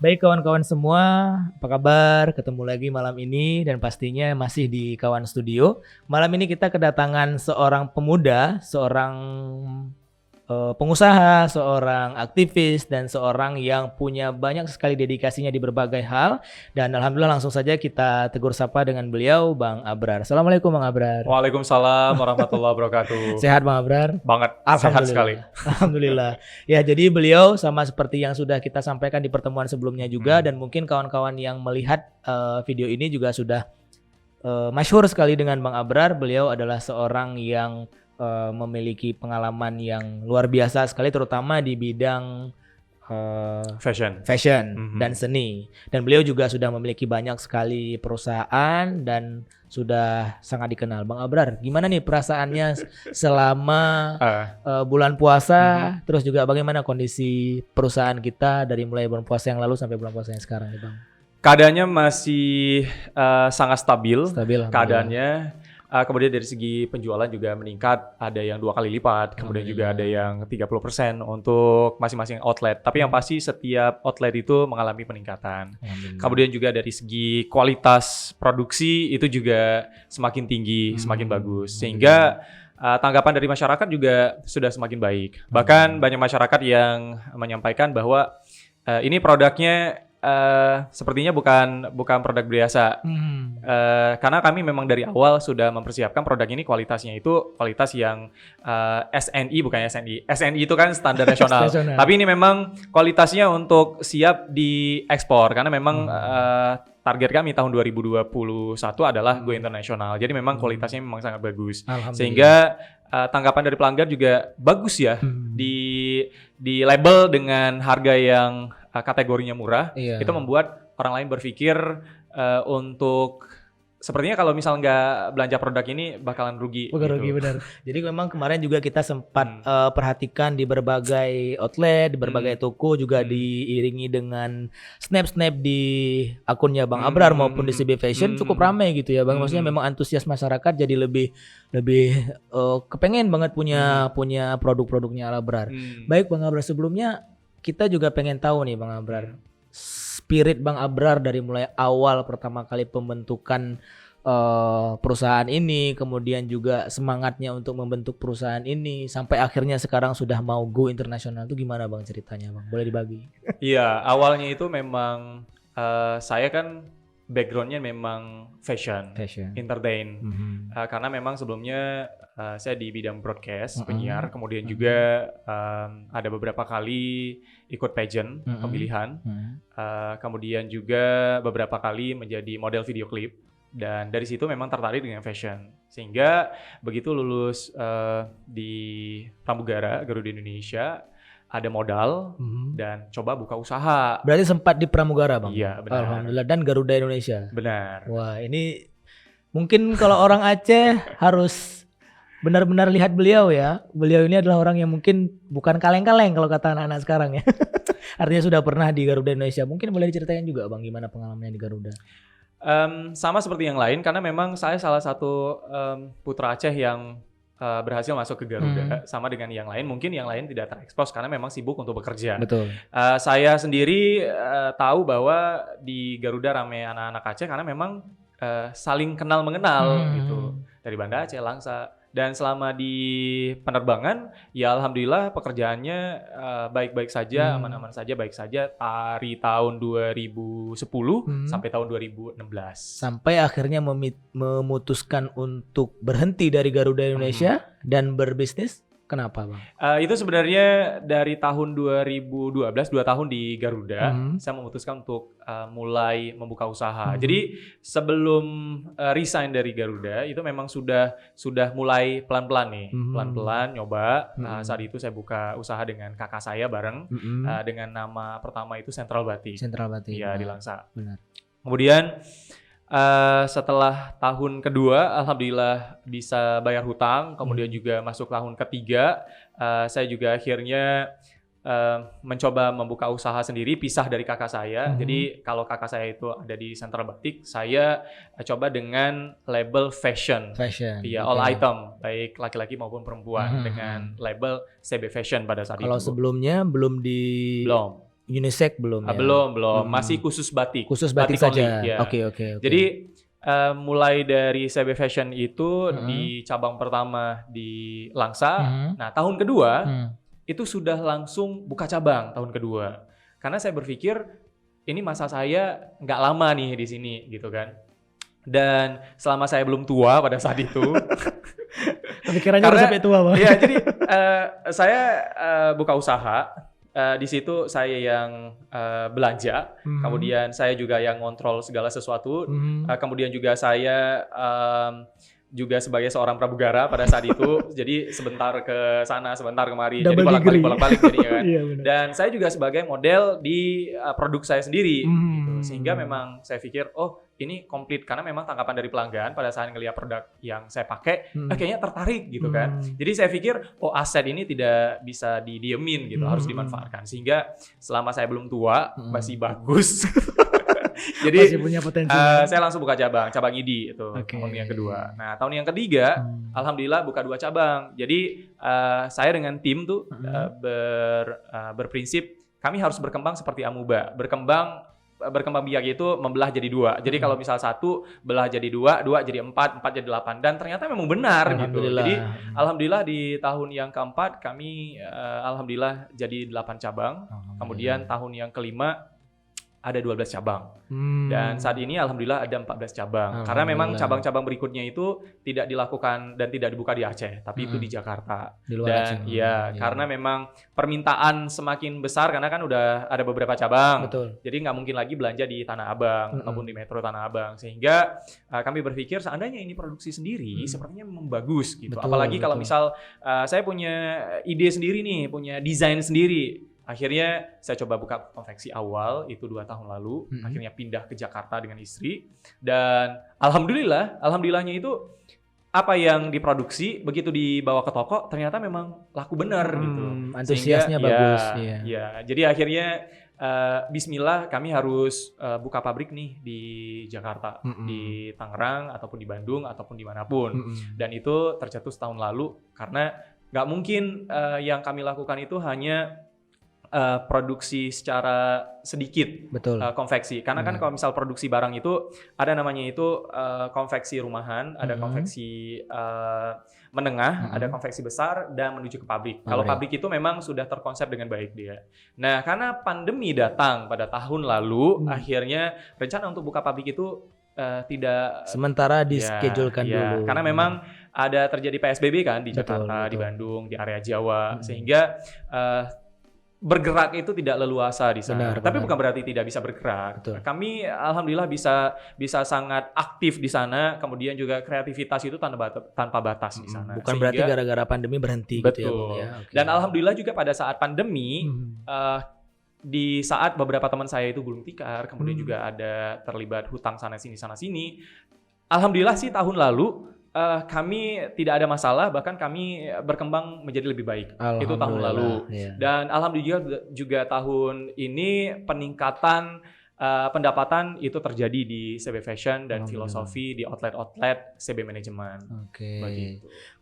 Baik kawan-kawan semua, apa kabar? Ketemu lagi malam ini dan pastinya masih di Kawan Studio. Malam ini kita kedatangan seorang pemuda, seorang pengusaha, seorang aktivis, dan seorang yang punya banyak sekali dedikasinya di berbagai hal. Dan alhamdulillah langsung saja kita tegur sapa dengan beliau, Bang Abrar. Assalamualaikum Bang Abrar. Waalaikumsalam warahmatullahi wabarakatuh. Sehat Bang Abrar? Banget, sehat sekali. Alhamdulillah. Ya, jadi beliau sama seperti yang sudah kita sampaikan di pertemuan sebelumnya juga, dan mungkin kawan-kawan yang melihat video ini juga sudah masyhur sekali dengan Bang Abrar. Beliau adalah seorang yang memiliki pengalaman yang luar biasa sekali, terutama di bidang fashion dan seni. Dan beliau juga sudah memiliki banyak sekali perusahaan dan sudah sangat dikenal. Bang Abrar, gimana nih perasaannya selama bulan puasa? Terus juga bagaimana kondisi perusahaan kita dari mulai bulan puasa yang lalu sampai bulan puasa yang sekarang nih Bang? Keadaannya masih sangat stabil keadaannya. Kemudian dari segi penjualan juga meningkat, ada yang 2 kali lipat, kemudian juga ada yang 30% untuk masing-masing outlet. Tapi yang pasti setiap outlet itu mengalami peningkatan. Kemudian juga dari segi kualitas produksi itu juga semakin tinggi, semakin bagus. Sehingga tanggapan dari masyarakat juga sudah semakin baik. Bahkan banyak masyarakat yang menyampaikan bahwa ini produknya sepertinya bukan produk biasa. Karena kami memang dari awal sudah mempersiapkan produk ini kualitasnya itu kualitas yang SNI, bukan SNI. SNI itu kan standar nasional. Tapi ini memang kualitasnya untuk siap diekspor karena memang target kami tahun 2021 adalah go internasional. Jadi memang kualitasnya memang sangat bagus. Sehingga tanggapan dari pelanggan juga bagus ya. Di label dengan harga yang kategorinya murah, itu membuat orang lain berpikir untuk sepertinya kalau misal nggak belanja produk ini bakalan rugi. Rugi benar. Jadi memang kemarin juga kita sempat perhatikan di berbagai outlet, di berbagai toko juga diiringi dengan snap di akunnya Bang Abrar maupun di CB Fashion cukup ramai gitu ya Bang. Maksudnya memang antusias masyarakat jadi lebih kepengen banget punya produk-produknya Abrar. Baik Bang Abrar, sebelumnya kita juga pengen tahu nih Bang Abrar, spirit Bang Abrar dari mulai awal pertama kali pembentukan perusahaan ini, kemudian juga semangatnya untuk membentuk perusahaan ini sampai akhirnya sekarang sudah mau go internasional, itu gimana Bang ceritanya Bang? Boleh dibagi? Iya, awalnya itu memang saya kan backgroundnya memang fashion. Entertain. Karena memang sebelumnya saya di bidang broadcast, penyiar, kemudian juga ada beberapa kali ikut pageant, pemilihan, kemudian juga beberapa kali menjadi model video klip, dan dari situ memang tertarik dengan fashion. Sehingga begitu lulus di Pramugara Garuda Indonesia, ada modal dan coba buka usaha. Berarti sempat di Pramugara Bang? Iya benar. Alhamdulillah, dan Garuda Indonesia? Benar. Wah, ini mungkin kalau orang Aceh harus benar-benar lihat beliau ya. Beliau ini adalah orang yang mungkin bukan kaleng-kaleng kalau kata anak-anak sekarang ya. Artinya sudah pernah di Garuda Indonesia. Mungkin boleh diceritain juga Bang gimana pengalamannya di Garuda? Sama seperti yang lain, karena memang saya salah satu putra Aceh yang berhasil masuk ke Garuda. Sama dengan yang lain, mungkin yang lain tidak terekspos karena memang sibuk untuk bekerja. Betul. Saya sendiri tahu bahwa di Garuda ramai anak-anak Aceh karena memang saling kenal mengenal gitu, dari Banda Aceh, Langsa. Dan selama di penerbangan, ya alhamdulillah pekerjaannya baik-baik saja, aman-aman saja, baik saja dari tahun 2010 sampai tahun 2016. Sampai akhirnya memutuskan untuk berhenti dari Garuda Indonesia dan berbisnis. Kenapa Bang? Itu sebenarnya dari tahun 2012, 2 tahun di Garuda, saya memutuskan untuk mulai membuka usaha. Jadi sebelum resign dari Garuda, itu memang sudah mulai pelan-pelan nih, pelan-pelan nyoba. Saat itu saya buka usaha dengan kakak saya bareng, dengan nama pertama itu Central Batik. Iya, di Langsa. Benar. Kemudian setelah tahun kedua, alhamdulillah bisa bayar hutang. Kemudian juga masuk tahun ketiga, saya juga akhirnya mencoba membuka usaha sendiri, pisah dari kakak saya. Jadi kalau kakak saya itu ada di Central Batik, saya coba dengan label fashion. Iya, all item, baik laki-laki maupun perempuan, dengan label CB Fashion pada saat itu. Kalau sebelumnya belum unisex belum ya? Belum. Masih khusus batik. Khusus batik saja. Only, ya. Oke. Jadi mulai dari CB Fashion itu di cabang pertama di Langsa. Nah, tahun kedua itu sudah langsung buka cabang tahun kedua. Karena saya berpikir ini masa saya nggak lama nih di sini gitu kan. Dan selama saya belum tua pada saat itu. Pikirannya udah sampai tua, Bang. Iya, jadi saya buka usaha. Di situ saya yang belanja, kemudian saya juga yang ngontrol segala sesuatu, kemudian juga saya juga sebagai seorang pramugara pada saat itu, jadi sebentar ke sana, sebentar kemari, jadi bolak-balik jadinya kan. Iya, dan saya juga sebagai model di produk saya sendiri, gitu. Sehingga memang saya pikir, oh ini komplit karena memang tanggapan dari pelanggan pada saat ngelihat produk yang saya pakai, kayaknya tertarik gitu kan. Jadi saya pikir, oh aset ini tidak bisa didiemin gitu, harus dimanfaatkan. Sehingga selama saya belum tua, masih bagus. Jadi masih punya potensi. Saya langsung buka cabang ID itu tahun yang kedua. Nah tahun yang ketiga, alhamdulillah buka 2 cabang. Jadi saya dengan tim tuh berprinsip kami harus berkembang seperti amuba. Berkembang biak itu membelah jadi 2. Jadi kalau misal 1 belah jadi 2 jadi 4 jadi 8. Dan ternyata memang benar gitu. Jadi alhamdulillah di tahun yang keempat kami alhamdulillah jadi 8 cabang. Kemudian tahun yang kelima ada 12 cabang. Dan saat ini alhamdulillah ada 14 cabang. Karena memang cabang-cabang berikutnya itu tidak dilakukan dan tidak dibuka di Aceh, tapi itu di Jakarta. Di luar dan Aceh. ya, karena memang permintaan semakin besar karena kan udah ada beberapa cabang. Betul. Jadi nggak mungkin lagi belanja di Tanah Abang ataupun di Metro Tanah Abang. Sehingga kami berpikir seandainya ini produksi sendiri sepertinya memang bagus gitu. Apalagi kalau misal saya punya ide sendiri nih, punya desain sendiri. Akhirnya saya coba buka konveksi awal itu 2 tahun lalu, akhirnya pindah ke Jakarta dengan istri dan alhamdulillahnya itu apa yang diproduksi begitu dibawa ke toko ternyata memang laku benar gitu. Antusiasnya bagus. Ya, jadi akhirnya bismillah kami harus buka pabrik nih di Jakarta, di Tangerang ataupun di Bandung ataupun dimanapun. Dan itu tercetus tahun lalu karena nggak mungkin yang kami lakukan itu hanya produksi secara sedikit. Betul. Konveksi. Karena kan kalau misal produksi barang itu ada namanya itu konveksi rumahan, ada konveksi menengah, ada konveksi besar dan menuju ke pabrik. Kalau pabrik itu memang sudah terkonsep dengan baik dia. Nah, karena pandemi datang pada tahun lalu, akhirnya rencana untuk buka pabrik itu tidak sementara di-schedulekan dulu. Karena memang ada terjadi PSBB kan di Jakarta, di Bandung, di area Jawa, sehingga bergerak itu tidak leluasa di sana. Tapi bukan berarti tidak bisa bergerak. Betul. Kami alhamdulillah bisa sangat aktif di sana. Kemudian juga kreativitas itu tanpa batas di sana. Bukan berarti gara-gara pandemi berhenti. Betul. Gitu ya, Bang, ya? Dan alhamdulillah juga pada saat pandemi, di saat beberapa teman saya itu gulung tikar, kemudian juga ada terlibat hutang sana sini. Alhamdulillah sih tahun lalu kami tidak ada masalah, bahkan kami berkembang menjadi lebih baik. Itu tahun lalu. Iya. Dan alhamdulillah juga tahun ini peningkatan pendapatan itu terjadi di CB Fashion dan filosofi di outlet CB Manajemen. Oke.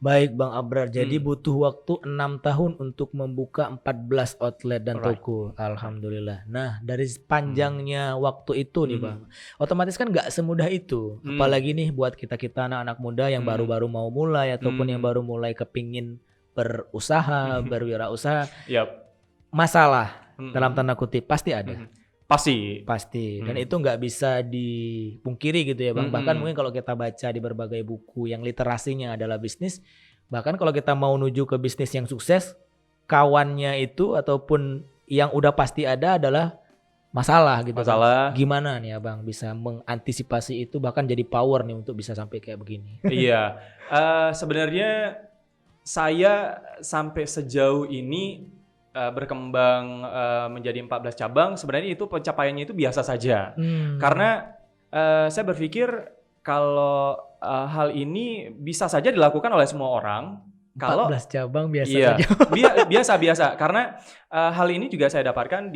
Baik Bang Abrar, jadi butuh waktu 6 tahun untuk membuka 14 outlet dan toko. Alhamdulillah. Nah, dari panjangnya waktu itu nih Bang, otomatis kan nggak semudah itu. Apalagi nih buat kita anak-anak muda yang baru-baru mau mulai ataupun yang baru mulai kepingin berusaha, berwirausaha. Masalah dalam tanda kutip pasti ada. Pasti. Dan itu nggak bisa dipungkiri gitu ya Bang. Bahkan mungkin kalau kita baca di berbagai buku yang literasinya adalah bisnis, bahkan kalau kita mau menuju ke bisnis yang sukses, kawannya itu ataupun yang udah pasti ada adalah masalah gitu. Kan. Gimana nih Abang bisa mengantisipasi itu bahkan jadi power nih untuk bisa sampai kayak begini? Iya. Sebenarnya saya sampai sejauh ini berkembang menjadi 14 cabang, sebenarnya itu pencapaiannya itu biasa saja. Karena saya berpikir kalau hal ini bisa saja dilakukan oleh semua orang. 14 cabang biasa saja. Biasa. Karena hal ini juga saya dapatkan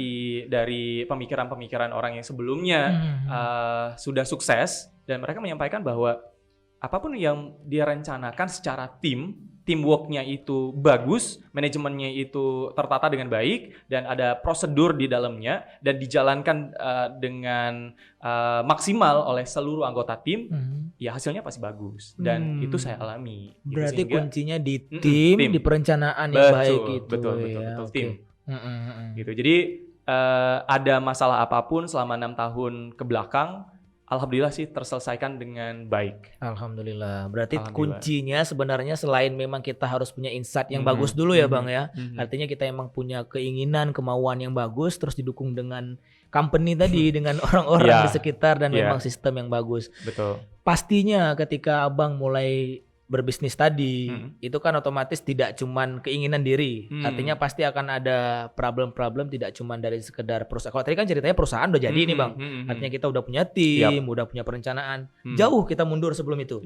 dari pemikiran-pemikiran orang yang sebelumnya sudah sukses, dan mereka menyampaikan bahwa apapun yang dia rencanakan secara tim teamworknya itu bagus, manajemennya itu tertata dengan baik, dan ada prosedur di dalamnya dan dijalankan dengan maksimal oleh seluruh anggota tim, ya hasilnya pasti bagus. Dan itu saya alami. Berarti gitu, kuncinya di tim, di perencanaan yang baik itu. Betul, ya, tim. Gitu. Jadi ada masalah apapun selama 6 tahun ke belakang, alhamdulillah sih terselesaikan dengan baik. Alhamdulillah. Berarti kuncinya sebenarnya selain memang kita harus punya insight yang bagus dulu ya Bang ya. Artinya kita emang punya keinginan, kemauan yang bagus, terus didukung dengan company tadi, dengan orang-orang di sekitar dan memang sistem yang bagus. Betul. Pastinya ketika Abang mulai berbisnis tadi, itu kan otomatis tidak cuman keinginan diri. Artinya pasti akan ada problem-problem tidak cuman dari sekedar perusahaan. Kalau tadi kan ceritanya perusahaan udah jadi nih Bang. Artinya kita udah punya tim, udah punya perencanaan. Jauh kita mundur sebelum itu.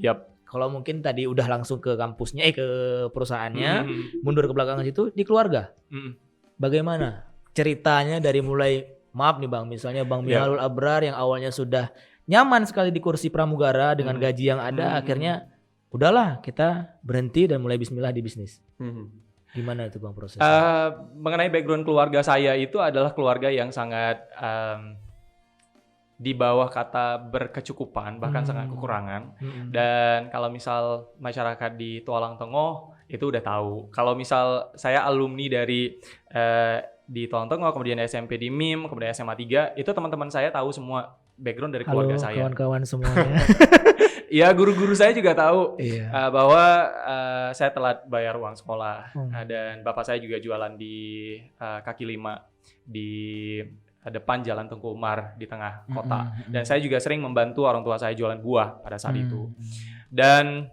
Kalau mungkin tadi udah langsung ke kampusnya, ke perusahaannya, mundur ke belakang situ di keluarga. Bagaimana ceritanya dari mulai, maaf nih Bang, misalnya Bang Mihalul Abrar yang awalnya sudah nyaman sekali di kursi pramugara dengan gaji yang ada, akhirnya udahlah kita berhenti dan mulai bismillah di bisnis. Gimana itu Bang prosesnya? Mengenai background keluarga saya itu adalah keluarga yang sangat di bawah kata berkecukupan, bahkan sangat kekurangan. Dan kalau misal masyarakat di Tualang Tengoh itu udah tahu. Kalau misal saya alumni dari di Tualang Tengoh, kemudian SMP di MIM, kemudian SMA 3, itu teman-teman saya tahu semua background dari keluarga saya. Halo kawan-kawan semuanya. Ya guru-guru saya juga tahu bahwa saya telat bayar uang sekolah dan bapak saya juga jualan di kaki lima di depan Jalan Tengku Umar di tengah kota, dan saya juga sering membantu orang tua saya jualan buah pada saat itu, dan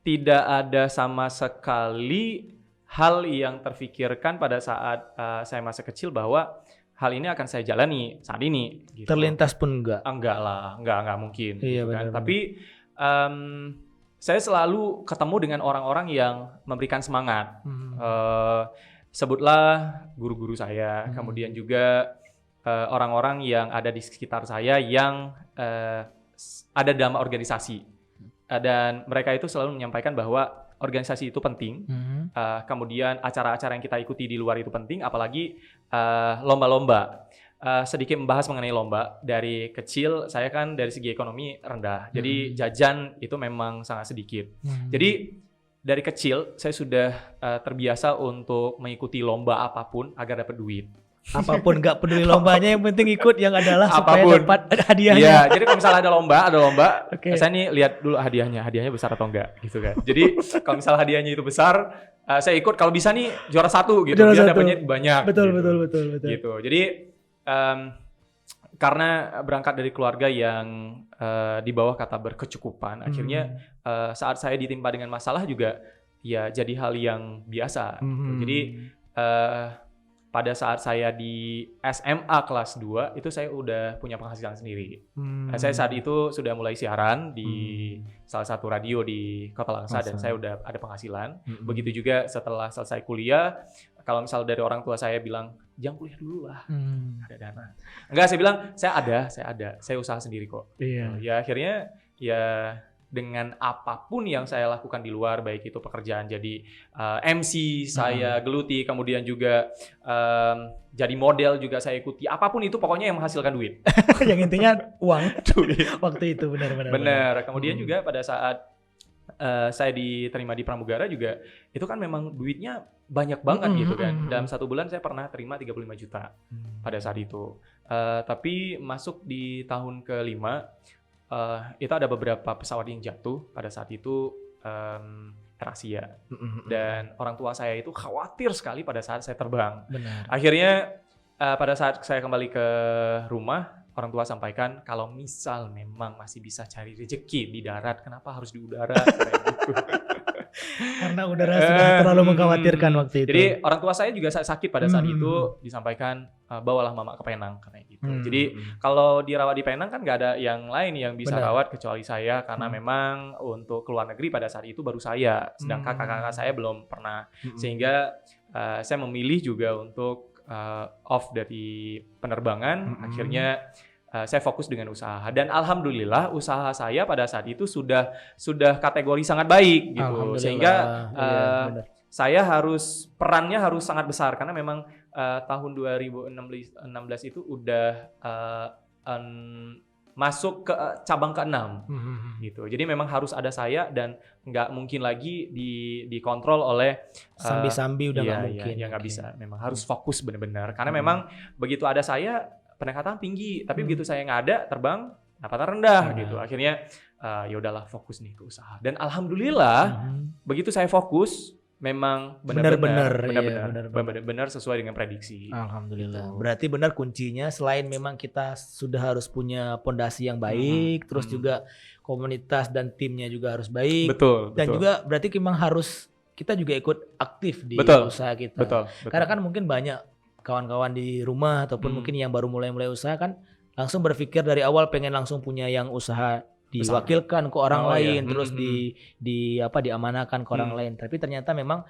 tidak ada sama sekali hal yang terfikirkan pada saat saya masih kecil bahwa hal ini akan saya jalani saat ini. Gitu. Terlintas pun enggak? Enggak lah, enggak mungkin. Iya, gitu kan. benar. Tapi saya selalu ketemu dengan orang-orang yang memberikan semangat. Sebutlah guru-guru saya, kemudian juga orang-orang yang ada di sekitar saya yang ada dalam organisasi. Dan mereka itu selalu menyampaikan bahwa organisasi itu penting, kemudian acara-acara yang kita ikuti di luar itu penting, apalagi lomba-lomba. Sedikit membahas mengenai lomba. Dari kecil saya kan dari segi ekonomi rendah, jadi jajan itu memang sangat sedikit. Jadi dari kecil saya sudah terbiasa untuk mengikuti lomba apapun agar dapat duit. Apapun, nggak peduli lombanya, yang penting ikut yang adalah supaya dapat hadiahnya. Iya, jadi kalau misalnya ada lomba, saya nih lihat dulu hadiahnya besar atau enggak, gitu kan. Jadi kalau misalnya hadiahnya itu besar, saya ikut. Kalau bisa nih juara 1 gitu, biar dapatnya banyak. Betul. Gitu. Jadi karena berangkat dari keluarga yang di bawah kata berkecukupan, akhirnya saat saya ditimpa dengan masalah juga, ya jadi hal yang biasa. Gitu. Jadi pada saat saya di SMA kelas 2 itu saya udah punya penghasilan sendiri. Saya saat itu sudah mulai siaran di salah satu radio di Kota Langsa dan saya udah ada penghasilan. Begitu juga setelah selesai kuliah, kalau misal dari orang tua saya bilang jangan kuliah dulu lah, ada dana. Enggak, saya bilang saya usaha sendiri kok. Ya akhirnya ya dengan apapun yang saya lakukan di luar, baik itu pekerjaan jadi MC saya geluti, kemudian juga jadi model juga saya ikuti, apapun itu pokoknya yang menghasilkan duit. Yang intinya uang. Duit. Waktu itu benar. Kemudian juga pada saat saya diterima di pramugara juga, itu kan memang duitnya banyak banget gitu kan. Dalam 1 bulan saya pernah terima 35 juta pada saat itu. Tapi masuk di tahun ke-5, itu ada beberapa pesawat yang jatuh pada saat itu, AirAsia. Dan orang tua saya itu khawatir sekali pada saat saya terbang. Benar. Akhirnya pada saat saya kembali ke rumah, orang tua sampaikan kalau misal memang masih bisa cari rezeki di darat, kenapa harus di udara? Karena udara sudah terlalu mengkhawatirkan waktu itu. Jadi orang tua saya juga sakit pada saat itu, disampaikan bawalah mama ke Penang karena gitu. Jadi kalau dirawat di Penang kan nggak ada yang lain yang bisa rawat kecuali saya, karena memang untuk keluar negeri pada saat itu baru saya, sedangkan kakak-kakak saya belum pernah. Sehingga saya memilih juga untuk off dari penerbangan. Akhirnya saya fokus dengan usaha. Dan alhamdulillah usaha saya pada saat itu sudah kategori sangat baik gitu. Sehingga saya perannya harus sangat besar karena memang tahun 2016 itu udah masuk ke cabang ke-6 gitu. Jadi memang harus ada saya dan nggak mungkin lagi dikontrol oleh sambi-sambi, udah nggak mungkin. Ya nggak bisa. Memang harus fokus benar-benar. Karena memang begitu ada saya pendekatan tinggi, tapi begitu saya nggak ada terbang pendapatan rendah gitu. Akhirnya ya udahlah fokus nih ke usaha. Dan alhamdulillah begitu saya fokus memang benar-benar sesuai dengan prediksi. Alhamdulillah. Gitu. Berarti benar kuncinya selain memang kita sudah harus punya pondasi yang baik, terus juga komunitas dan timnya juga harus baik. Betul. Dan juga berarti memang harus kita juga ikut aktif di usaha kita. Betul. Karena kan mungkin banyak kawan-kawan di rumah ataupun mungkin yang baru mulai usaha kan langsung berpikir dari awal pengen langsung punya yang usaha diwakilkan ke orang lain, terus diamanahkan ke orang lain. Tapi ternyata memang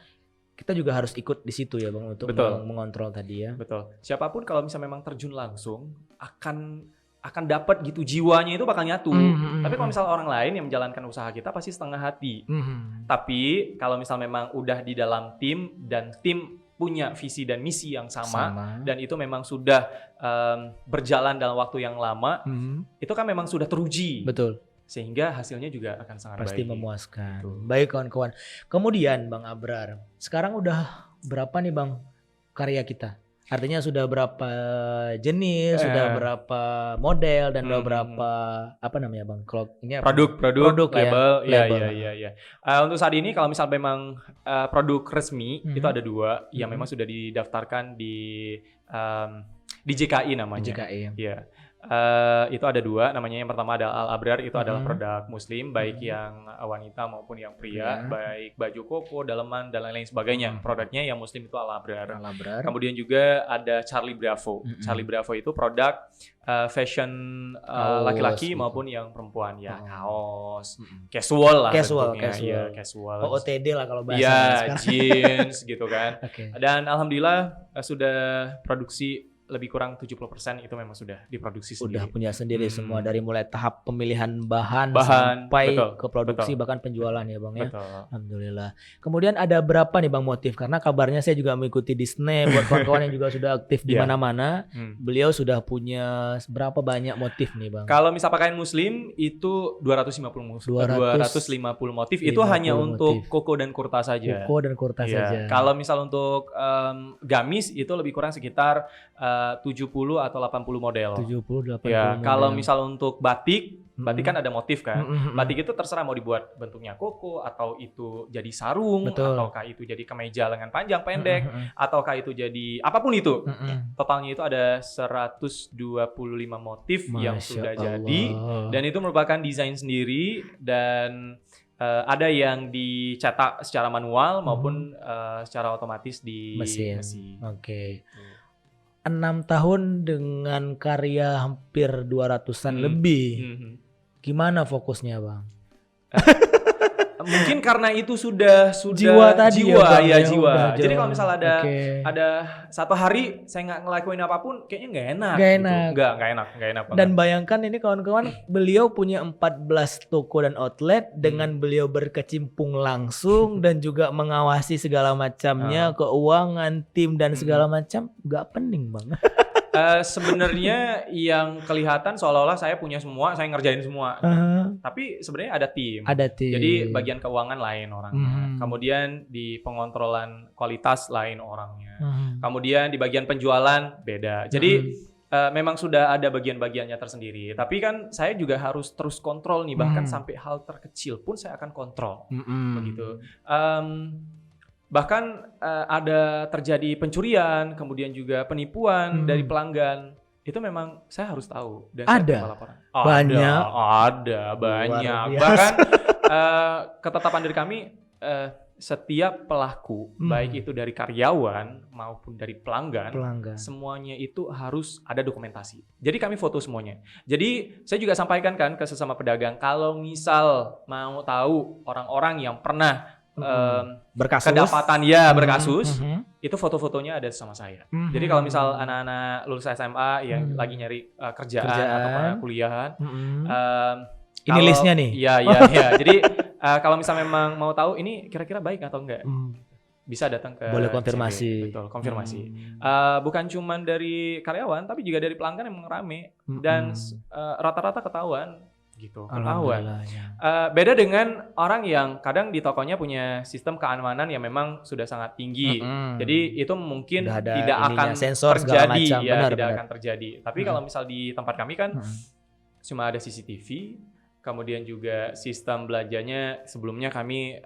kita juga harus ikut di situ ya Bang untuk mengontrol tadi ya. Betul. Siapapun kalau misalnya memang terjun langsung akan dapat gitu, jiwanya itu bakal nyatu. Tapi kalau misalnya orang lain yang menjalankan usaha kita pasti setengah hati. Tapi kalau misalnya memang udah di dalam tim dan tim punya visi dan misi yang sama. Dan itu memang sudah berjalan dalam waktu yang lama, itu kan memang sudah teruji. Betul. Sehingga hasilnya juga akan sangat pasti baik. Memuaskan. Baik kawan-kawan. Kemudian Bang Abrar, sekarang udah berapa nih Bang karya kita? Artinya sudah berapa jenis, sudah berapa model, dan udah berapa apa namanya Bang? Kalau ini produk label, label. Ya. Untuk saat ini kalau misal memang produk resmi itu ada 2 yang memang sudah didaftarkan di JKI namanya. JKI. Iya. Itu ada 2 namanya. Yang pertama adalah Al Abrar, itu adalah produk muslim baik yang wanita maupun yang pria, baik baju koko, daleman dan lain-lain sebagainya. Produknya yang muslim itu Al Abrar. Kemudian juga ada Charlie Bravo. Charlie Bravo itu produk fashion laki-laki maupun yang perempuan ya, kaos, casual lah bentuknya. Iya, casual. OOTD lah kalau bahasa sekarang. Jeans gitu kan. Dan alhamdulillah sudah produksi lebih kurang 70% itu memang sudah diproduksi sendiri. Udah punya sendiri semua, dari mulai tahap pemilihan bahan sampai ke produksi bahkan penjualan ya Bang ya. Alhamdulillah. Kemudian ada berapa nih Bang motif? Karena kabarnya saya juga mengikuti di Snap buat kawan-kawan yang juga sudah aktif di mana-mana. Beliau sudah punya berapa banyak motif nih Bang? Kalau misal pakaian muslim itu 250 motif itu hanya untuk koko dan kurta saja. Koko dan kurta saja. Kalau misal untuk gamis itu lebih kurang sekitar 70 atau 80 model. 70 80 ya, model. Kalau misal untuk batik kan ada motif kan. Batik itu terserah mau dibuat bentuknya koko atau itu jadi sarung, ataukah itu jadi kemeja lengan panjang pendek, ataukah itu jadi apapun itu. Totalnya itu ada 125 motif yang sudah jadi, dan itu merupakan desain sendiri, dan ada yang dicetak secara manual maupun secara otomatis di mesin. Oke. 6 tahun dengan karya hampir 200-an lebih. Gimana fokusnya Bang? Mungkin karena itu sudah jiwa tadi jiwa. Jadi kalau misalnya ada satu hari saya nggak ngelakuin apapun, kayaknya nggak enak. Nggak enak banget. Dan bayangkan ini kawan-kawan, beliau punya 14 toko dan outlet dengan beliau berkecimpung langsung dan juga mengawasi segala macamnya, keuangan, tim dan segala macam, nggak pening Bang. Sebenarnya yang kelihatan seolah-olah saya punya semua, saya ngerjain semua. Tapi sebenarnya ada tim. Jadi bagian keuangan lain orangnya. Kemudian di pengontrolan kualitas lain orangnya. Kemudian di bagian penjualan beda. Jadi memang sudah ada bagian-bagiannya tersendiri. Tapi kan saya juga harus terus kontrol nih, bahkan sampai hal terkecil pun saya akan kontrol. Begitu. Bahkan ada terjadi pencurian, kemudian juga penipuan dari pelanggan. Itu memang saya harus tahu. Dan ada? Banyak. Ada, banyak. Bahkan ketetapan dari kami, setiap pelaku, baik itu dari karyawan maupun dari pelanggan, semuanya itu harus ada dokumentasi. Jadi kami foto semuanya. Jadi saya juga sampaikan kan ke sesama pedagang, kalau misal mau tahu orang-orang yang pernah berkasus. kedapatan ya berkasus, itu foto-fotonya ada sama saya. Jadi kalau misal anak-anak lulus SMA yang lagi nyari kerjaan atau kuliahan, ini listnya nih. Iya. Jadi kalau misal memang mau tahu ini kira-kira baik atau enggak, bisa datang ke boleh konfirmasi. Betul, konfirmasi. Bukan cuman dari karyawan, tapi juga dari pelanggan yang rame dan rata-rata ketahuan gitu. Ketahuan. Beda dengan orang yang kadang di tokonya punya sistem keamanan yang memang sudah sangat tinggi. Jadi itu mungkin tidak akan terjadi, tidak akan terjadi. Tapi kalau misal di tempat kami kan cuma ada CCTV. Kemudian juga sistem belanjanya sebelumnya kami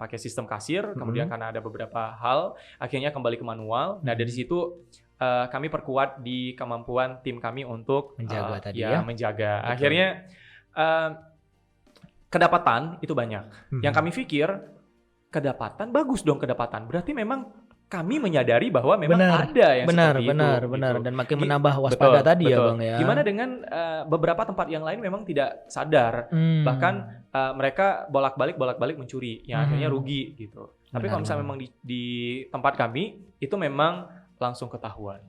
pakai sistem kasir, kemudian karena ada beberapa hal akhirnya kembali ke manual. Nah dari situ kami perkuat di kemampuan tim kami untuk menjaga menjaga. Betul. Akhirnya kedapatan itu banyak. Yang kami pikir kedapatan bagus dong kedapatan. Berarti memang kami menyadari bahwa memang ada yang seperti itu. Benar. Gitu. Dan makin menambah waspada tadi ya Bang ya. Gimana dengan beberapa tempat yang lain memang tidak sadar. Bahkan mereka bolak-balik mencuri. Yang akhirnya rugi gitu. Tapi kalau misalnya memang di tempat kami, itu memang langsung ketahuan.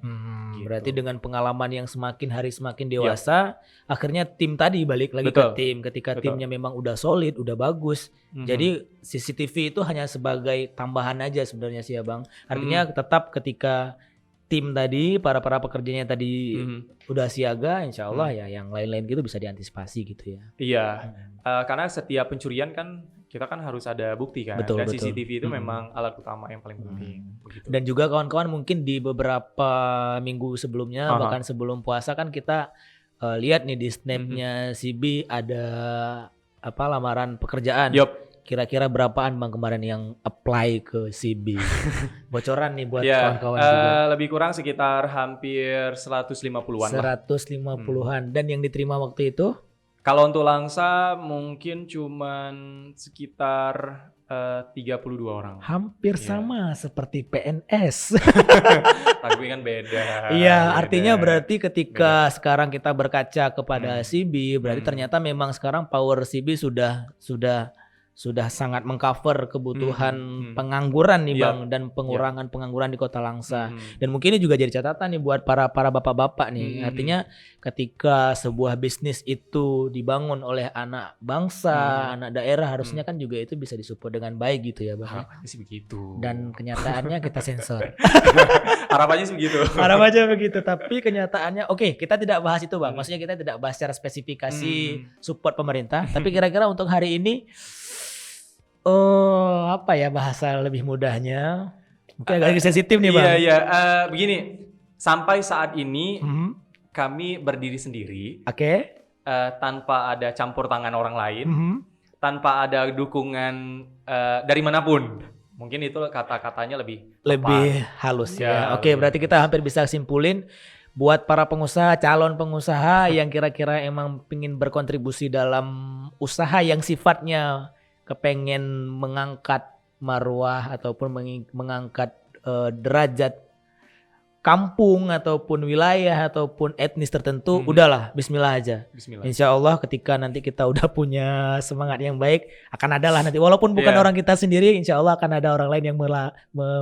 Gitu. Berarti dengan pengalaman yang semakin hari semakin dewasa, akhirnya tim tadi balik lagi ke tim. Ketika timnya memang udah solid, udah bagus. Jadi CCTV itu hanya sebagai tambahan aja sebenarnya sih ya Bang. Artinya tetap ketika tim tadi, para pekerjanya tadi udah siaga, insya Allah ya yang lain-lain gitu bisa diantisipasi gitu ya. Iya, karena setiap pencurian kan kita kan harus ada bukti kan. Dan CCTV itu memang alat utama yang paling penting. Begitu. Dan juga kawan-kawan mungkin di beberapa minggu sebelumnya, bahkan sebelum puasa kan kita lihat nih di snapnya CB ada lamaran pekerjaan. Kira-kira berapaan Bang kemarin yang apply ke CB? Bocoran nih buat kawan-kawan juga. Lebih kurang sekitar hampir 150-an lah. 150-an. Dan yang diterima waktu itu? Kalau untuk Langsa mungkin cuman sekitar 32 orang. Hampir sama seperti PNS. Tapi kan beda. Iya, artinya berarti ketika sekarang kita berkaca kepada CB, berarti ternyata memang sekarang power CB sudah sangat mengcover kebutuhan pengangguran nih Bang dan pengurangan pengangguran di Kota Langsa. Dan mungkin ini juga jadi catatan nih buat para bapak-bapak nih. Artinya ketika sebuah bisnis itu dibangun oleh anak bangsa, anak daerah, harusnya kan juga itu bisa disupport dengan baik gitu ya Bang. Harapannya sih begitu. Dan kenyataannya kita sensor. Harapannya sih begitu. Harapannya begitu, tapi kenyataannya kita tidak bahas itu Bang. Maksudnya kita tidak bahas secara spesifikasi support pemerintah, tapi kira-kira untuk hari ini apa ya bahasa lebih mudahnya? Mungkin agak sensitif nih Bang. Iya. Begini, sampai saat ini kami berdiri sendiri. Tanpa ada campur tangan orang lain, tanpa ada dukungan dari manapun. Mungkin itu kata-katanya lebih halus ya. Berarti kita hampir bisa simpulin buat para pengusaha, calon pengusaha yang kira-kira emang pingin berkontribusi dalam usaha yang sifatnya kepengen mengangkat marwah ataupun mengangkat derajat kampung ataupun wilayah ataupun etnis tertentu, udahlah bismillah aja. Insya Allah ketika nanti kita udah punya semangat yang baik, akan ada lah nanti walaupun bukan orang kita sendiri, insya Allah akan ada orang lain yang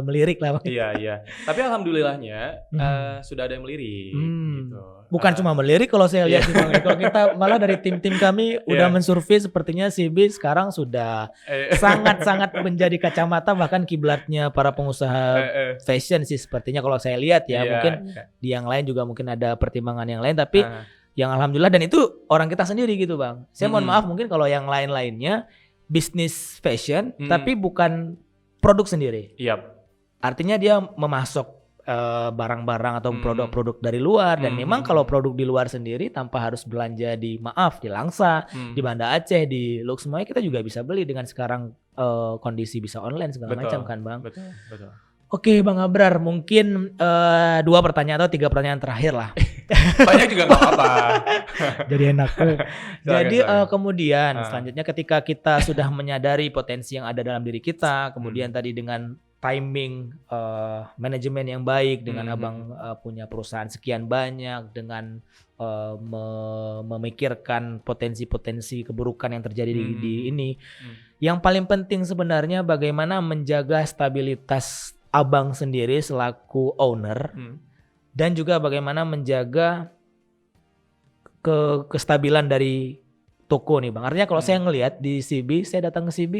melirik lah. Iya. Tapi alhamdulillahnya sudah ada yang melirik. Gitu. Bukan cuma melirik kalau saya lihat kalau kita malah dari tim-tim kami udah mensurvei sepertinya CB sekarang sudah sangat-sangat menjadi kacamata bahkan kiblatnya para pengusaha fashion sih sepertinya kalau saya lihat ya. Mungkin di yang lain juga mungkin ada pertimbangan yang lain tapi yang alhamdulillah dan itu orang kita sendiri gitu Bang. Saya mohon maaf mungkin kalau yang lain-lainnya bisnis fashion tapi bukan produk sendiri. Artinya dia memasok barang-barang atau produk-produk dari luar dan memang kalau produk di luar sendiri tanpa harus belanja di Langsa, di Banda Aceh, di Lux semuanya kita juga bisa beli dengan sekarang kondisi bisa online segala macam kan Bang. Betul. Oke Bang Abrar, mungkin 2 pertanyaan atau 3 pertanyaan terakhir lah. Banyak juga nggak apa-apa. Jadi enak. Jadi kemudian selanjutnya ketika kita sudah menyadari potensi yang ada dalam diri kita, kemudian tadi dengan timing manajemen yang baik dengan abang punya perusahaan sekian banyak, dengan memikirkan potensi-potensi keburukan yang terjadi di ini. Yang paling penting sebenarnya bagaimana menjaga stabilitas abang sendiri selaku owner dan juga bagaimana menjaga kestabilan dari toko nih bang. Artinya kalau saya ngelihat di CB, saya datang ke CB,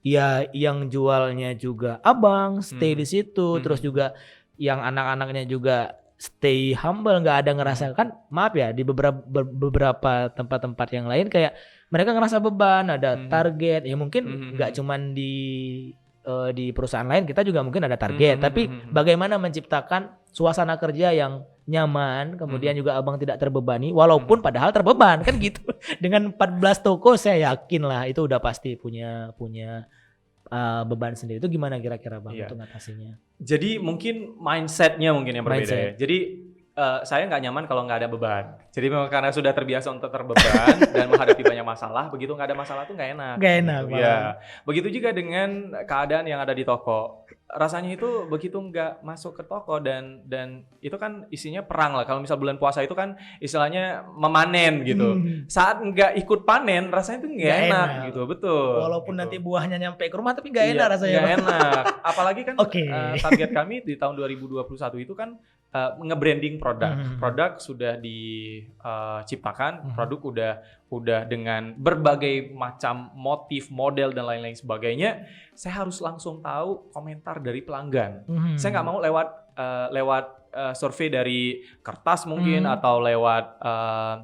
ya yang jualnya juga abang stay di situ, terus juga yang anak-anaknya juga stay humble, nggak ada ngerasa kan, maaf ya, di beberapa tempat-tempat yang lain kayak mereka ngerasa beban, ada target, ya mungkin nggak cuman di perusahaan lain, kita juga mungkin ada target, tapi bagaimana menciptakan suasana kerja yang nyaman, kemudian juga abang tidak terbebani, walaupun padahal terbeban kan gitu. Dengan 14 toko saya yakin lah itu udah pasti punya beban sendiri. Itu gimana kira-kira bang untuk ngatasinya? Jadi mungkin mindsetnya mungkin yang berbeda ya. Jadi saya nggak nyaman kalau nggak ada beban. Jadi memang karena sudah terbiasa untuk terbeban dan menghadapi banyak masalah, begitu nggak ada masalah tuh nggak enak. Nggak enak gitu. Ya. Begitu juga dengan keadaan yang ada di toko. Rasanya itu begitu nggak masuk ke toko dan itu kan isinya perang lah. Kalau misal bulan puasa itu kan istilahnya memanen gitu. Saat nggak ikut panen rasanya itu nggak enak gitu, betul. Walaupun gitu. nanti buahnya nyampe ke rumah tapi nggak enak rasanya. Nggak enak. Apalagi kan target kami di tahun 2021 itu kan nge-branding produk. Produk sudah diciptakan, produk udah dengan berbagai macam motif, model dan lain-lain sebagainya. Saya harus langsung tahu komentar dari pelanggan. Saya nggak mau lewat survei dari kertas mungkin atau lewat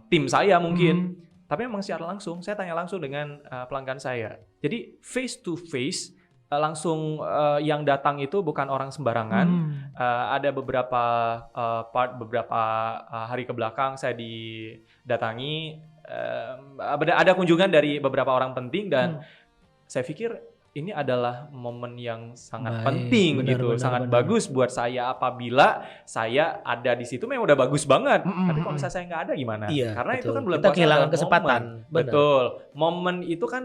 tim saya mungkin. Tapi memang secara langsung saya tanya langsung dengan pelanggan saya. Jadi face to face langsung yang datang itu bukan orang sembarangan. Ada beberapa hari ke belakang saya didatangi, ada kunjungan dari beberapa orang penting dan saya pikir ini adalah momen yang sangat penting gitu, sangat bagus buat saya apabila saya ada di situ memang udah bagus banget. Tapi kalau misalnya saya nggak ada gimana? Iya, karena betul. itu kan bulan kita puasa kehilangan adalah kesempatan. Momen. Betul, momen itu kan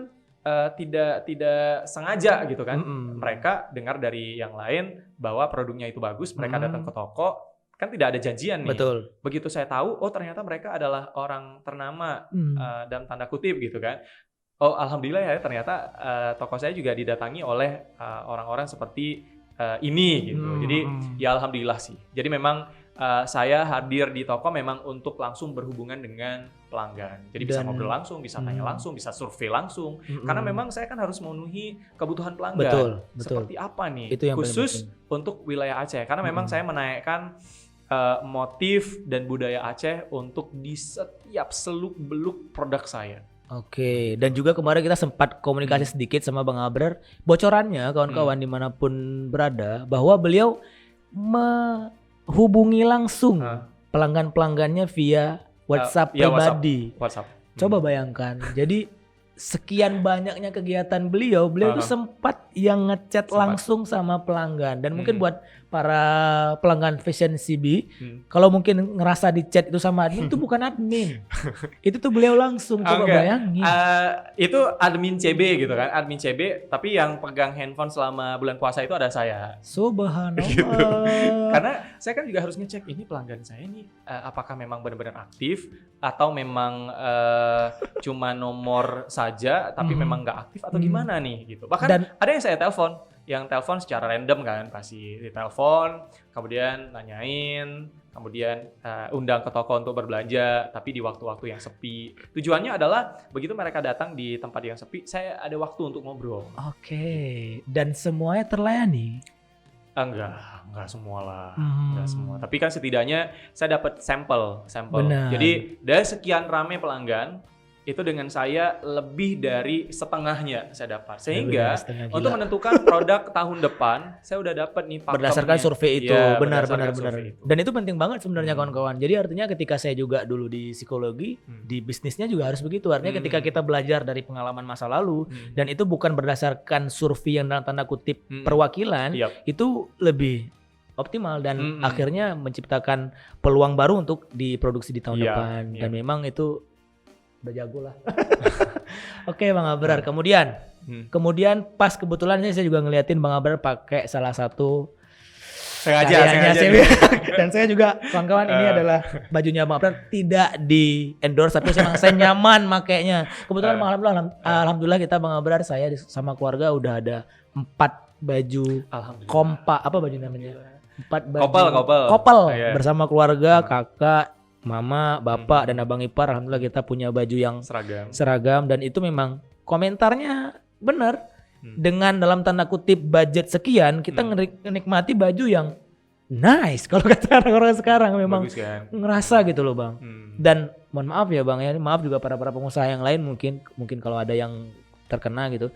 tidak sengaja gitu kan. Mereka dengar dari yang lain bahwa produknya itu bagus, mereka datang ke toko, kan tidak ada janjian nih. Betul. Begitu saya tahu, oh ternyata mereka adalah orang ternama dalam tanda kutip gitu kan. Oh alhamdulillah ya ternyata toko saya juga didatangi oleh orang-orang seperti ini gitu. Jadi ya alhamdulillah sih. Jadi memang saya hadir di toko memang untuk langsung berhubungan dengan pelanggan. Jadi bisa ngobrol langsung, bisa tanya langsung, bisa survei langsung. Karena memang saya kan harus memenuhi kebutuhan pelanggan. Betul. Seperti apa nih? Itu yang khusus untuk wilayah Aceh. Karena memang saya menaikkan motif dan budaya Aceh untuk di setiap seluk-beluk produk saya. Oke, dan juga kemarin kita sempat komunikasi sedikit sama Bang Abrar. Bocorannya kawan-kawan dimanapun berada bahwa beliau menghubungi langsung pelanggan-pelanggannya via WhatsApp pribadi. WhatsApp. Coba bayangkan, jadi sekian banyaknya kegiatan beliau itu sempat yang ngechat langsung sama pelanggan. Dan mungkin buat para pelanggan Fashion CB, kalau mungkin ngerasa di chat itu sama admin, itu bukan admin. Itu tuh beliau langsung, coba bayangin. Itu admin CB gitu kan, admin CB, tapi yang pegang handphone selama bulan puasa itu ada saya. Subhanallah. Gitu. Karena saya kan juga harus ngecek ini pelanggan saya ini apakah memang benar-benar aktif atau memang cuma nomor saja tapi memang nggak aktif atau gimana nih gitu. Bahkan ada yang saya telepon secara random kan, pasti ditelepon, kemudian nanyain, kemudian undang ke toko untuk berbelanja tapi di waktu-waktu yang sepi. Tujuannya adalah begitu mereka datang di tempat yang sepi, saya ada waktu untuk ngobrol. Oke. Dan semuanya terlayani? Enggak semua lah, enggak semua. Tapi kan setidaknya saya dapat sampel. Jadi dari sekian rame pelanggan, itu dengan saya lebih dari setengahnya saya dapat. Sehingga untuk menentukan produk tahun depan, saya udah dapat nih pakemnya. Berdasarkan survei itu, ya, benar. Dan itu penting banget sebenarnya kawan-kawan. Jadi artinya ketika saya juga dulu di psikologi, di bisnisnya juga harus begitu. Artinya ketika kita belajar dari pengalaman masa lalu, dan itu bukan berdasarkan survei yang dalam tanda kutip perwakilan, itu lebih optimal dan akhirnya menciptakan peluang baru untuk diproduksi di tahun depan. Dan memang itu udah jago lah. Oke Bang Abrar, kemudian pas kebetulan saya juga ngeliatin Bang Abrar pakai salah satu sengaja CB. Dan saya juga kawan-kawan ini adalah bajunya Bang Abrar, tidak di endorse tapi saya nyaman makainya. Kebetulan alhamdulillah kita Bang Abrar, saya sama keluarga udah ada 4 baju kompak, apa baju namanya? 4 baju kopel bersama keluarga, kakak, mama, bapak dan abang ipar. Alhamdulillah kita punya baju yang seragam dan itu memang komentarnya benar. Dengan dalam tanda kutip budget sekian kita menikmati baju yang nice kalau kata orang-orang sekarang, memang bagus, kan? Ngerasa gitu loh Bang. Dan mohon maaf ya Bang ya, maaf juga para pengusaha yang lain mungkin kalau ada yang terkena gitu.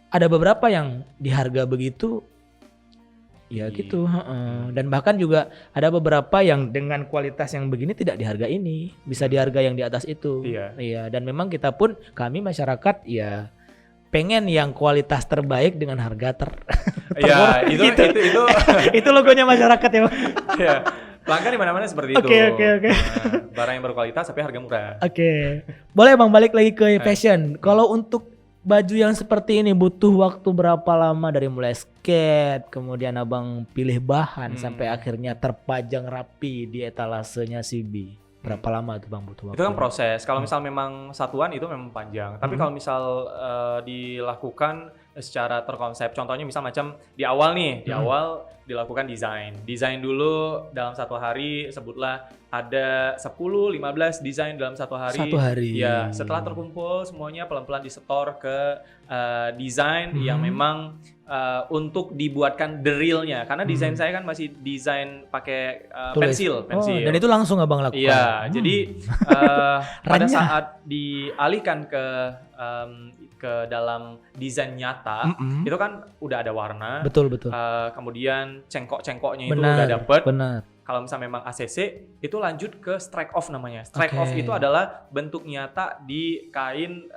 Ada beberapa yang di harga begitu ya gitu, dan bahkan juga ada beberapa yang dengan kualitas yang begini tidak di harga ini, bisa di harga yang di atas itu. Iya, dan memang kita pun, kami masyarakat ya pengen yang kualitas terbaik dengan harga ya itu itu logonya masyarakat ya Bang. Iya. Pelanggan di mana-mana seperti itu. Oke. Barang yang berkualitas tapi harga murah. Oke. Boleh Bang balik lagi ke fashion. Kalau untuk baju yang seperti ini butuh waktu berapa lama dari mulai skate, kemudian Abang pilih bahan sampai akhirnya terpajang rapi di etalasenya CB? Berapa lama tuh Bang butuh waktu? Itu kan proses. Kalau misal memang satuan itu memang panjang. Tapi kalau misal dilakukan secara terkonsep, contohnya misal macam di awal dilakukan desain dulu dalam 1 hari, sebutlah ada 10-15 desain dalam 1 hari. Ya, setelah terkumpul semuanya pelan-pelan disetor ke desain yang memang untuk dibuatkan the real-nya, karena desain saya kan masih desain pakai pensil. Dan itu langsung Abang lakukan. Iya, jadi pada saat dialihkan ke dalam desain nyata, itu kan udah ada warna. Betul. Kemudian cengkok-cengkoknya itu udah dapet. Benar. Kalau misalnya memang ACC itu lanjut ke strike off namanya. Strike off itu adalah bentuk nyata di kain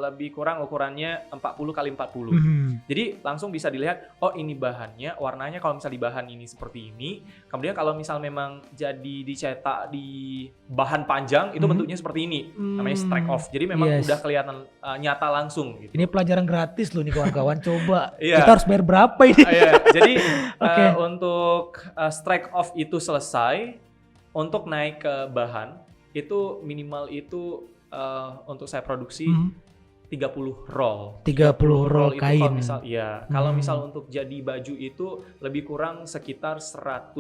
lebih kurang ukurannya 40x40. Jadi langsung bisa dilihat, oh ini bahannya, warnanya kalau misal di bahan ini seperti ini. Kemudian kalau misal memang jadi dicetak di bahan panjang itu bentuknya seperti ini. Namanya strike off. Jadi memang udah kelihatan nyata langsung gitu. Ini pelajaran gratis loh nih kawan-kawan. Coba kita harus bayar berapa ini? Jadi untuk strike off itu selesai, untuk naik ke bahan itu minimal itu untuk saya produksi 30 roll. 30 roll kain. Kalau misal untuk jadi baju itu lebih kurang sekitar 100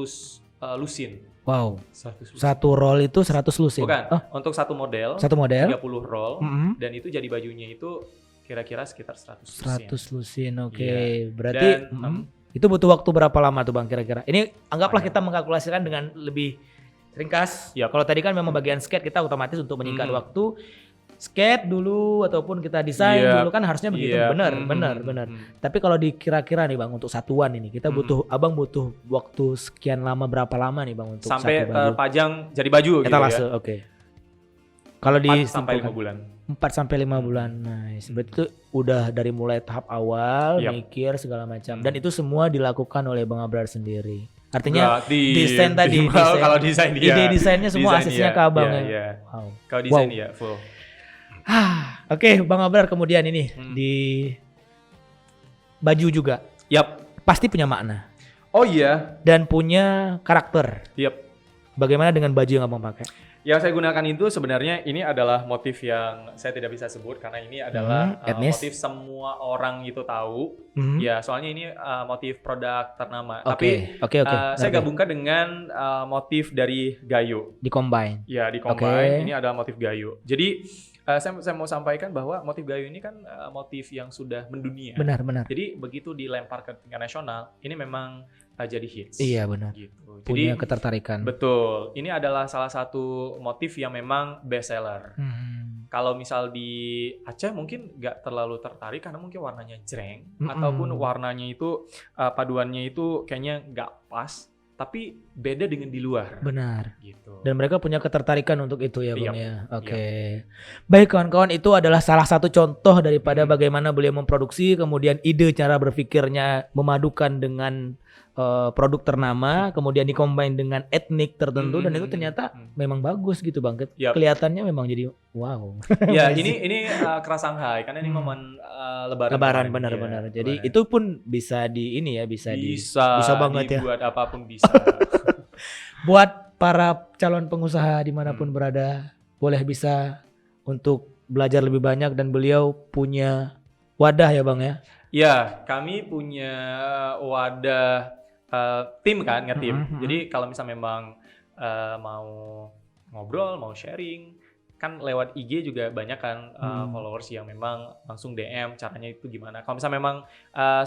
lusin. Wow. 1 roll itu 100 lusin. Bukan. Untuk satu model 30 roll dan itu jadi bajunya itu kira-kira sekitar 100 lusin. Oke. Berarti itu butuh waktu berapa lama tuh Bang kira-kira? Ini anggaplah kita mengkalkulasikan dengan lebih ringkas. Kalau tadi kan memang bagian skate kita otomatis untuk menyingkat waktu. Skate dulu ataupun kita desain dulu kan harusnya begitu. Benar. Tapi kalau dikira-kira nih Bang untuk satuan ini kita Abang butuh waktu sekian lama, berapa lama nih Bang untuk sampai satu baju? Terpajang jadi baju etalase, gitu ya. Oke. Kalau di 4-5 bulan. 4-5 bulan. Nice. Berarti itu udah dari mulai tahap awal, mikir segala macam. Dan itu semua dilakukan oleh Bang Abrar sendiri. Artinya desain tadi, kalau desain ide desainnya semua asisnya ke Abang ya. Wow. Kalau desain full. Oke, Bang Abrar, kemudian ini di baju juga. Pasti punya makna. Oh iya. Dan punya karakter. Bagaimana dengan baju yang Abang pakai? Yang saya gunakan itu sebenarnya ini adalah motif yang saya tidak bisa sebut karena ini adalah motif semua orang itu tahu. Ya, soalnya ini motif produk ternama. Tapi saya gabungkan dengan motif dari Gayo. Di-combine. Ya, di-combine. Ini adalah motif Gayo. Jadi saya mau sampaikan bahwa motif Gayo ini kan motif yang sudah mendunia. Benar. Jadi begitu dilempar ke tingkat nasional, ini memang jadi hits. Iya benar. Gitu. Punya jadi, ketertarikan. Betul. Ini adalah salah satu motif yang memang best seller. Kalau misal di Aceh mungkin nggak terlalu tertarik karena mungkin warnanya jreng ataupun warnanya itu paduannya itu kayaknya nggak pas. Tapi beda dengan di luar. Benar. Gitu. Dan mereka punya ketertarikan untuk itu ya Bang ya. Oke. Baik kawan-kawan, itu adalah salah satu contoh daripada bagaimana beliau memproduksi, kemudian ide cara berpikirnya memadukan dengan produk ternama, kemudian dikombin dengan etnik tertentu dan itu ternyata memang bagus gitu Bang. Kelihatannya memang jadi wow. Ya ini keras Shanghai karena ini momen Lebaran benar-benar. Jadi itu pun bisa bisa banget dibuat apapun bisa. Buat para calon pengusaha dimanapun berada, boleh bisa untuk belajar lebih banyak dan beliau punya wadah ya Bang ya. Ya, kami punya wadah tim kan, nge-tim. Jadi kalau misalnya memang mau ngobrol, mau sharing, kan lewat IG juga banyak kan followers yang memang langsung DM caranya itu gimana. Kalau misalnya memang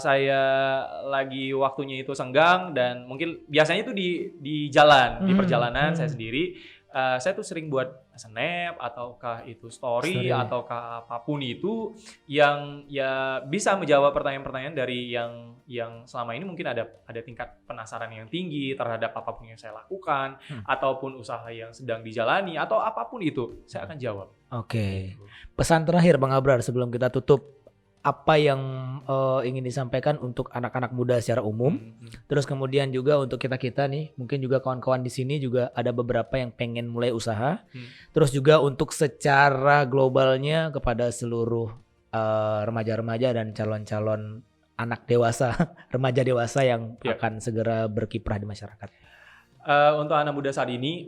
saya lagi waktunya itu senggang dan mungkin biasanya itu di jalan, di perjalanan saya sendiri. Saya tuh sering buat snap ataukah itu story ataukah apapun itu yang ya bisa menjawab pertanyaan-pertanyaan dari yang selama ini mungkin ada tingkat penasaran yang tinggi terhadap apapun yang saya lakukan ataupun usaha yang sedang dijalani atau apapun itu saya akan jawab. Oke. Pesan terakhir Bang Abrar sebelum kita tutup, apa yang ingin disampaikan untuk anak-anak muda secara umum, terus kemudian juga untuk kita nih, mungkin juga kawan-kawan di sini juga ada beberapa yang pengen mulai usaha, terus juga untuk secara globalnya kepada seluruh remaja-remaja dan calon-calon anak dewasa, remaja dewasa yang akan segera berkiprah di masyarakat. Untuk anak muda saat ini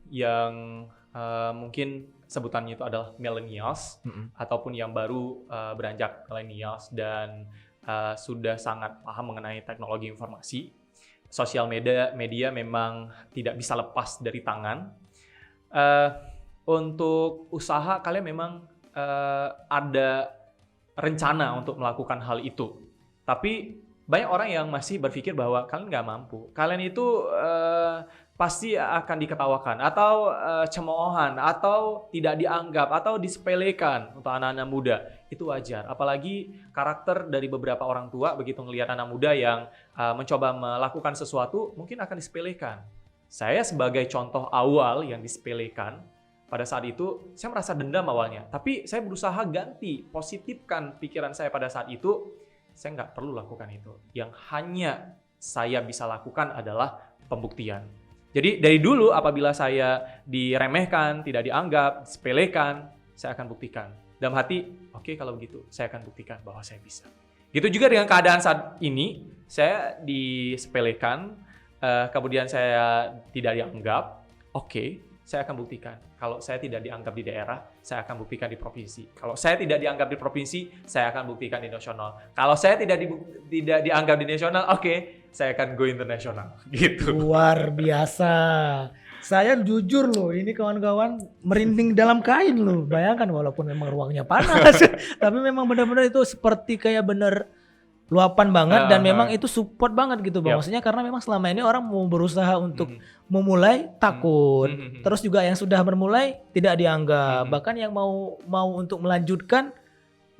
yang mungkin sebutannya itu adalah millennials ataupun yang baru beranjak millennials dan sudah sangat paham mengenai teknologi informasi. Sosial media memang tidak bisa lepas dari tangan. Untuk usaha kalian memang ada rencana untuk melakukan hal itu. Tapi banyak orang yang masih berpikir bahwa kalian nggak mampu. Kalian itu pasti akan diketawakan atau cemoohan atau tidak dianggap atau disepelekan untuk anak-anak muda. Itu wajar. Apalagi karakter dari beberapa orang tua begitu ngelihat anak muda yang mencoba melakukan sesuatu mungkin akan disepelekan. Saya sebagai contoh awal yang disepelekan pada saat itu saya merasa dendam awalnya. Tapi saya berusaha ganti, positifkan pikiran saya pada saat itu. Saya nggak perlu lakukan itu. Yang hanya saya bisa lakukan adalah pembuktian. Jadi dari dulu apabila saya diremehkan, tidak dianggap, disepelekan, saya akan buktikan. Dalam hati, oke, kalau begitu saya akan buktikan bahwa saya bisa. Gitu juga dengan keadaan saat ini, saya disepelekan, kemudian saya tidak dianggap, oke, saya akan buktikan. Kalau saya tidak dianggap di daerah, saya akan buktikan di provinsi. Kalau saya tidak dianggap di provinsi, saya akan buktikan di nasional. Kalau saya tidak dianggap di nasional, oke, saya akan go internasional. Gitu. Luar biasa. Saya jujur loh, ini kawan-kawan merinding dalam kain loh. Bayangkan walaupun memang ruangnya panas, tapi memang benar-benar itu seperti kayak bener luapan banget dan memang itu support banget gitu Bang. Maksudnya karena memang selama ini orang mau berusaha untuk memulai takut. Terus juga yang sudah bermulai tidak dianggap. Bahkan yang mau untuk melanjutkan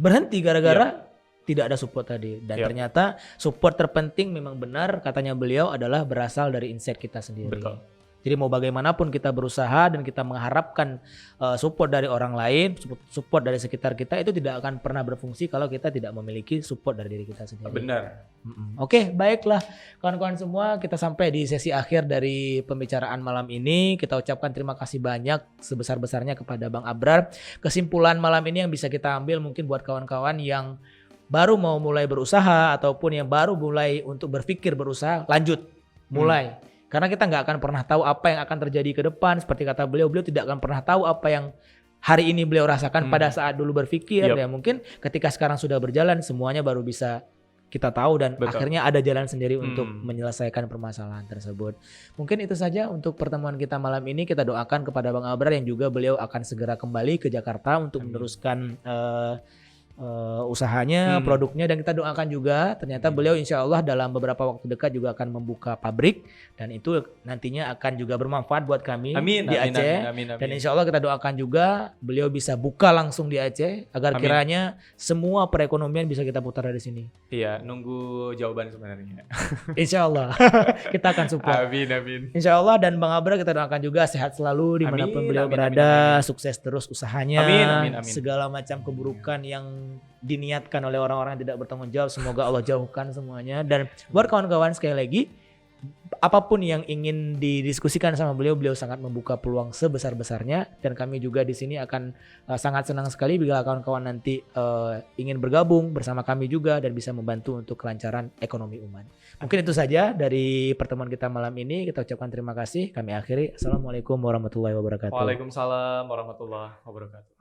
berhenti gara-gara tidak ada support tadi. Dan ternyata support terpenting memang benar katanya beliau adalah berasal dari insight kita sendiri. Betul. Jadi mau bagaimanapun kita berusaha dan kita mengharapkan support dari orang lain, support dari sekitar kita itu tidak akan pernah berfungsi kalau kita tidak memiliki support dari diri kita sendiri. Benar. Oke, baiklah kawan-kawan semua, kita sampai di sesi akhir dari pembicaraan malam ini. Kita ucapkan terima kasih banyak sebesar-besarnya kepada Bang Abrar. Kesimpulan malam ini yang bisa kita ambil mungkin buat kawan-kawan yang baru mau mulai berusaha ataupun yang baru mulai untuk berpikir berusaha, lanjut, mulai. Karena kita nggak akan pernah tahu apa yang akan terjadi ke depan. Seperti kata beliau tidak akan pernah tahu apa yang hari ini beliau rasakan pada saat dulu berpikir. Ya mungkin ketika sekarang sudah berjalan semuanya baru bisa kita tahu dan akhirnya ada jalan sendiri untuk menyelesaikan permasalahan tersebut. Mungkin itu saja untuk pertemuan kita malam ini. Kita doakan kepada Bang Abrar yang juga beliau akan segera kembali ke Jakarta untuk meneruskan usahanya, produknya, dan kita doakan juga ternyata beliau insya Allah dalam beberapa waktu dekat juga akan membuka pabrik dan itu nantinya akan juga bermanfaat buat kami di Aceh. Amin. Dan insya Allah kita doakan juga beliau bisa buka langsung di Aceh agar kiranya semua perekonomian bisa kita putar dari sini. Iya, nunggu jawaban sebenarnya. Insya Allah kita akan support. Amin. Insya Allah, dan Bang Abrar kita doakan juga sehat selalu dimanapun beliau berada, sukses terus usahanya, amin. Segala macam keburukan yang diniatkan oleh orang-orang yang tidak bertanggung jawab, semoga Allah jauhkan semuanya. Dan buat kawan-kawan sekali lagi, apapun yang ingin didiskusikan sama beliau, beliau sangat membuka peluang sebesar-besarnya, dan kami juga di sini akan sangat senang sekali bila kawan-kawan nanti ingin bergabung bersama kami juga dan bisa membantu untuk kelancaran ekonomi umat. Mungkin itu saja dari pertemuan kita malam ini. Kita ucapkan terima kasih. Kami akhiri. Assalamualaikum warahmatullahi wabarakatuh. Waalaikumsalam warahmatullahi wabarakatuh.